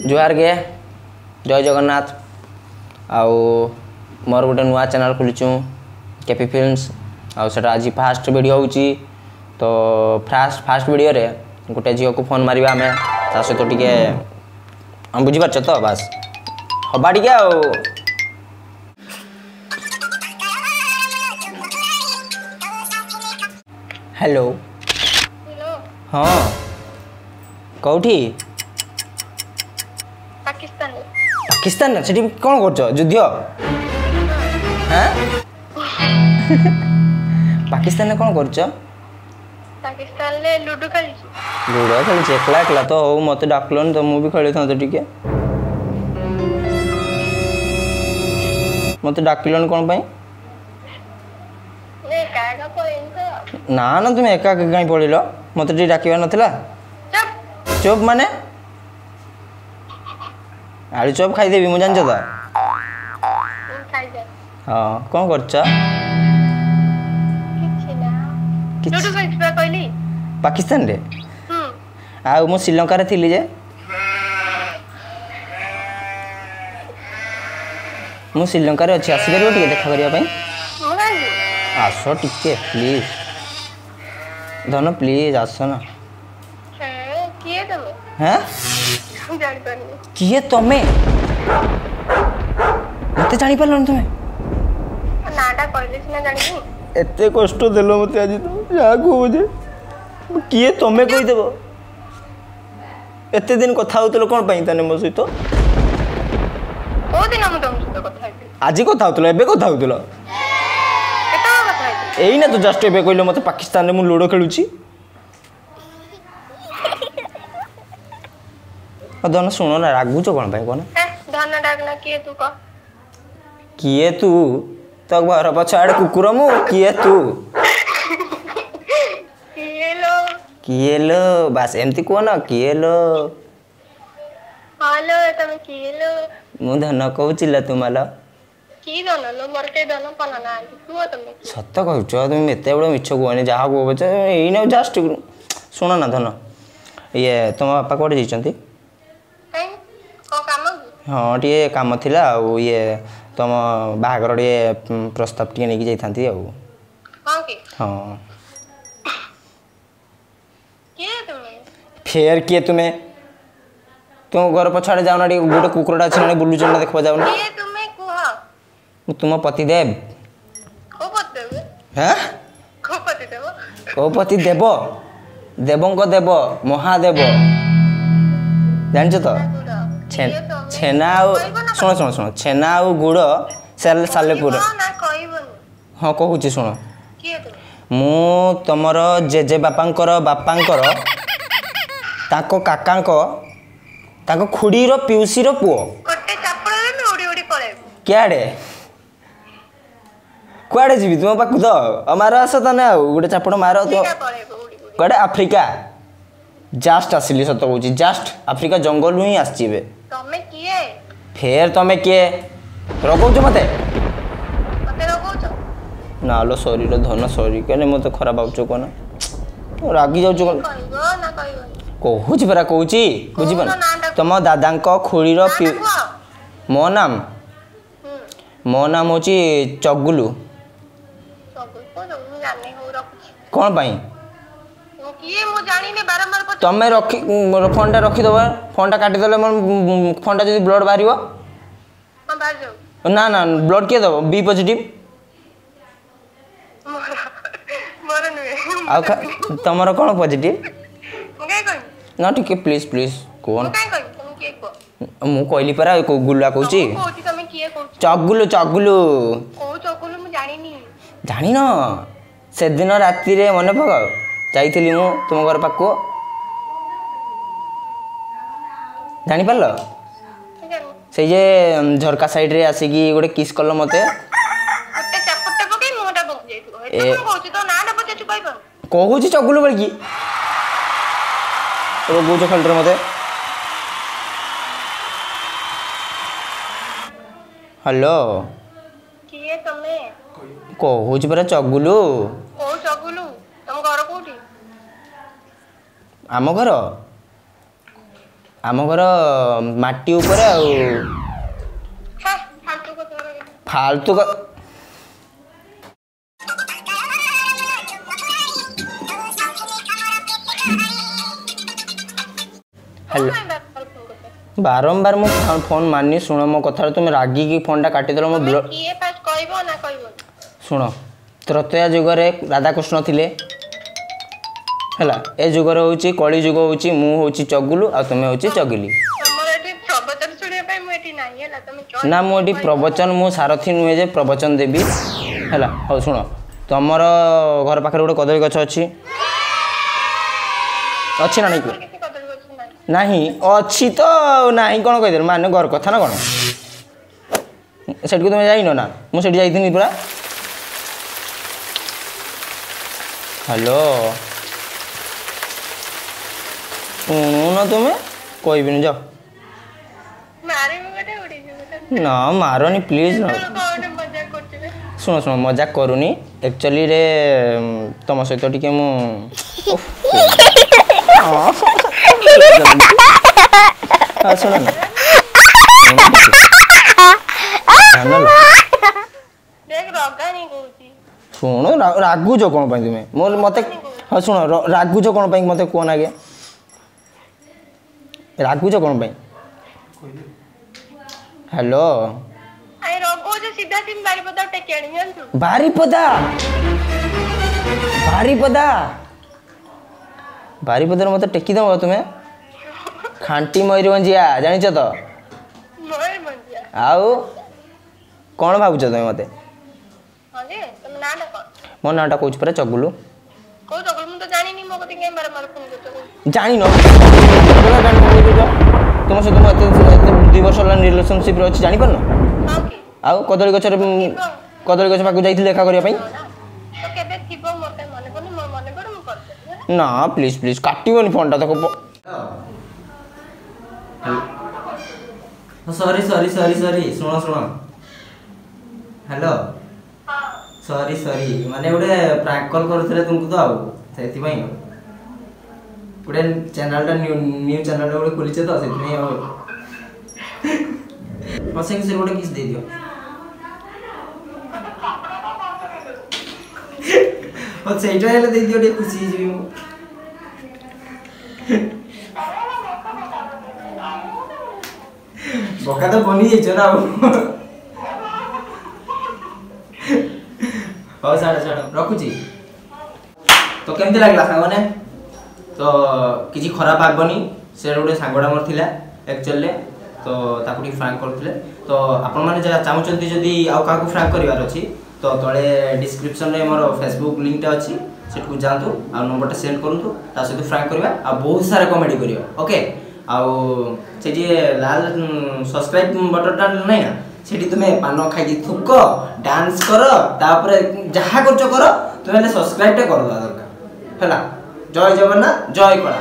जुहार गे जय जगन्नाथ आउ मोर गोटे नुआ चैनल खोलीचु केपी फिल्म्स आउ सेटा आज फास्ट वीडियो होची तो फास्ट वीडियो रे गोटे झील को फोन मारिबा हमें ता सहित टिके हम बुझी पारछ तो बस हबा टिके आउ हेलो हेलो हाँ कौठी पाकिस्तान पाकिस्तान सेठी कौन करछ युद्ध हैं पाकिस्तान कौन करछ पाकिस्तान ले लूडो खेली लूडो खेली एकला एकला तो हो मत डाकलन तो मु भी खेली था तो टिके मत डाकलन कौन पई ने कागा पळेन तो ना ना तुम एका कहीं पड़िल मत टी डाकिबा नथिला चुप चुप माने आलू चप खाई देबी मु जान तो खाई जा हाँ कौन करछ किछि ना लूडो खेलबा कहली पाकिस्तान रे आ मु श्रीलंका रे थिली जे मु श्रीलंका रे अछि आसी परबो टिके देखा करिया पई आस टिके प्लीज धन प्लीज आस ना किए तुम हैं जान पानी किए तमे मते जानि पारलन तुमे नाटा कहले सिना जानी एते कष्ट देलो मते आज तो या को बुझे किए तमे कहि देबो एते दिन कथा होतलो कोन पई तने मो सहित ओ दिन हम तुम सहित कथा हेबे आज कथा होतलो एबे कथा होतलो केता कथा हेबे एई ना तो जस्ट एबे कहलो मते पाकिस्तान रे मु लूडो खेलुची धन शुण ना रागुच कौन पाई कौन धन डाकना किए तू कह किए तू तो घर पछाड़ कुकुर मु किए तू किए लो बस एमती कह ना किए लो हेलो तुम किए लो मु धन कहूचिल तुमला की धन लो मोर के धन पना ना तू तुम सत कहूच तुम एत बड़ मिछ कहनी जहाँ कह एई जस्ट शुण ना धन ये तुम बापा कौटे जाइछंती हाँ टे काम थिला आ ये तुम बाहागर टे प्रस्ताव टे नहीं जाइथांती आ हाँ फेर किए तुम्हें तुम घर पछाड़े जाओ ना गोटे कुकुरटा अच्छे ना बुलुच ना देखा जाओ तुम पतिदेव हैं कौपति देव देवंक देव महादेव जान तो छेना शुण शुण शुण छेना आ गुड़ सालेपुर हाँ कहूँ शुण मु तुमर जेजे बापांकर बापांकर ताको काकांको ताको खुड़ीर पिउसीर पुओ क्याड़े कुआड़े जीवी तुम पाखु तो मार आस ताने आ गोटे चापड़ मार तो कुआड़े आफ्रिका जस्ट आसिली सत कहूँ जस्ट आफ्रिका जंगल ही आसी फेर तमे किए रगौच मते ना लो शरीर धन शरीर कने मते खराब भावचो कोना रागी जाउचो कहूच परा कहूची बुझिबन तुम दादांक खुड़ीर मो नाम होची चगुलू कौन पाई तमें रखी फोन टा रखीदेव फोन टा काटिदेले फोन टा जब ब्लड बाहर ना ना ब्लड किए दब बी पॉजिटिव तुमर कौन पॉजिटिव ना ठीक प्लीज प्लीज कौन मु कहली परा गुलुआ कहूँ चगुलू चगुलू जानी न से दिन राति रे मन पक जाइली मु तुम घर पाक जानी पारल से जे झरका साइड रे आसिकी गोटे किस कल मते कहूँ चगुलू बोल कि रोगौच खाली मते हेलो कहूँ परा चगुलू आम घर आम घर माटी ऊपर आउ हाँ फालतू को तोरा फालतू का हेलो बारंबार मो फोन मानी शुण मो कथा तुम रागी की फोन टा काटिदेल मो ब्लड किए फास्ट कहबो ना कहबो शुण त्रैतया जुगरे राधाकृष्ण थिले हैला ए जुगरे होची कली जुग होची मु होची चगुलु आ तुमे होची चगिली हमर एठी प्रवचन सुनिया पाई मु एठी नाही हैला तुम चल ना मु एठी प्रवचन मु सारथी नुहे जे प्रवचन देबी हैला हो शुण तमर घर पाखरे गोटे कदली गछ अछि अछि ना नहीं किसी कदर गछ नाही नहीं अच्छी तो नहीं कौन कहीदेल माने घर कथा ना कौन सेठ को तुम जाइन ना मुझे जाइनी पूरा हेलो शुणुन तुम्हें कहबिनी जाओ मारे मु गटे उडी जे ना मारनी प्लीज ना गटे मजाक करछे शुण शुण मजाक करूनी एक्चुअली रे तुम सहित टिके मु शुण ना देख रगा नहीं कहूची शुण रागुच कौन तुम्हें मोर मत हाँ शुण रागुच कौन मत कौन आगे रागुच कौन हेलो आई रगो जे सीधा तीन बारीपदा टेकेणी जानछु बारीपदा बारीपदा बारीपदा मत टेकी दम तुम्हें खांटी मयूरभंजिया जानिच तो मोर मंजिया आउ कौन भावुच तुम मत हां जे तुम ना ना कोन मो नाटा कौच पर चगुलु को तो मु तो जानी नहीं मो कति के बार बार फोन करतो जानी न तुम सहित मुझे 2 वर्ष रिलेशनशिप अच्छी जानी पार हां की आउ कदली गछ कदली गछ पाक जाइथिले देखा करिया पई तो केबे थिबो मते मने कोनी मो मने पड़ मु करते ना प्लीज प्लीज काटिबनी फोन टा तको सॉरी सॉरी सॉरी सॉरी सुनो सुनो हेलो सॉरी सॉरी माने गोटे प्रैंक कॉल करथले तुमको तो आउ सेति पई गोटे चैनल टा न्यू चैनल गोटे खुलिছে तो सेति पई आउ पसेंग से गोटे किस दे दियो और सेटा हेले दे दियो टे खुशी जी बका तो बनी जाइछ ना हो साडे साडे रखुची तो केमती लागला सांगने तो किसी खराब आगबनी से गोटे सांगडा मोर थिला एक्चुअली तो ताकू टी फ्रैंक करथिले तो आपण माने जे चाहउचंती जदी आउ काकू फ्रैंक करिवार अछि तो तळे डिस्क्रिप्शन रे मोर फेसबुक लिंक टा अछि सेटकू जानतु आ नंबर टा सेंड करंतु ता सहित फ्रैंक करबा आ बहुत सारा कॉमेडी करबा ओके आउ से जे लाल सब्सक्राइब बटन टा नै ना सेठी तुमे पान खाई थुक डांस कर तापर जहा करचो कर तुमे सब्सक्राइब टा कर दरकार हैला जय जगन्नाथ जय कला।